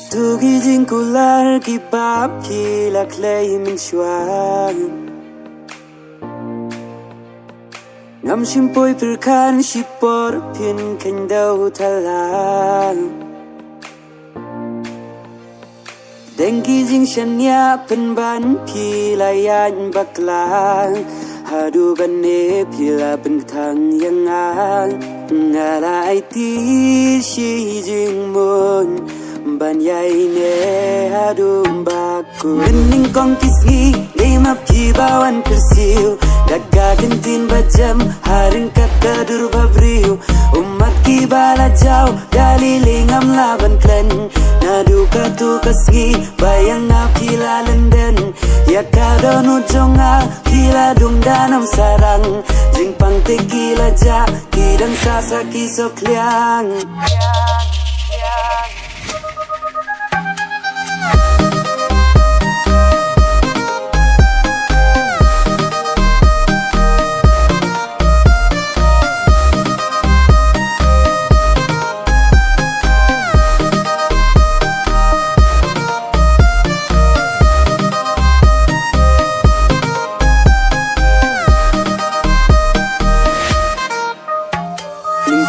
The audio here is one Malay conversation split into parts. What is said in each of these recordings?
Tu gijing kular ki bab ki la clay min chuan Ngam shimpoi perkan shipor pin kendau talang Deng gijing shanya penban pi layan baklang Hadu bane pila bentang yang ang Ngalai ti shi jing mon Ban yai ne hadum baku Mening kong kisgi Lima pi bawan persiu Daga gentin bajam Haring kata dur babriu Umat ki bala jau Dali lingam laban klen Nadu katu kasgi Bayang na pila lenden Ya kadonu jonga Pila dung danam sarang Jing pang tequila ja Kidang sasa kisok liang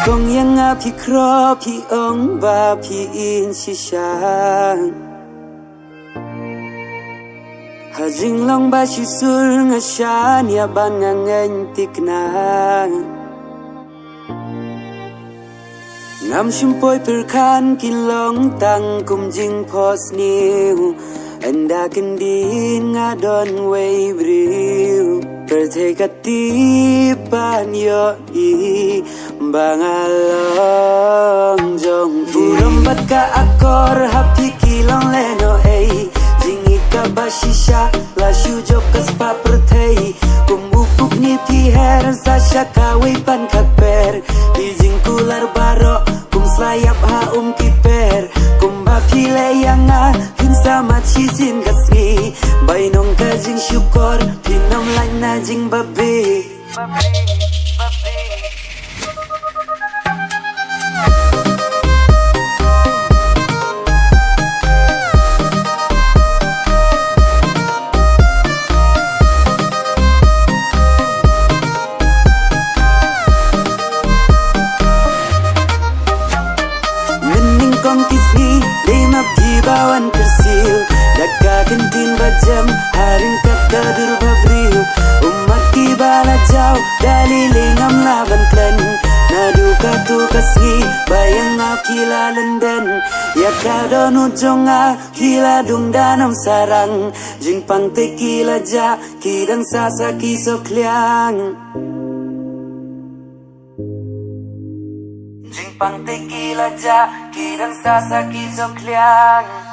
Kong yang api kro pi ong ba pi in shisang Hajing long ba shisul nga shan ya ban nga ngentik na Ngam shimpoy perkan kilong tang kum jing pos niu Anda kendin nga don way briu Pertekatipan yo i Bangalong jong Urombat ka akor hapi kilong leno ei Jingi ka bashisha la shujok kas papertei Kumupuk ni piher sa syakawi pan kakper Dijing kular baro kum slayap ha kiper Kumba pile yang a pinsa machisin kasgi Bainong ka jing syukor pinam lain na jing babi Kong kisgi lima pi bawan persiu Daga gentin bajam haring kata dur babriu Umat ki bala jau dali lingam laban klen Nadu katu kasgi bayang na pila lenden Ya kadonu jonga kila dung danam sarang Jing pang tequila ja kidang sasa kisok liang Jing pang tequila ja Kidang sasa kisok liang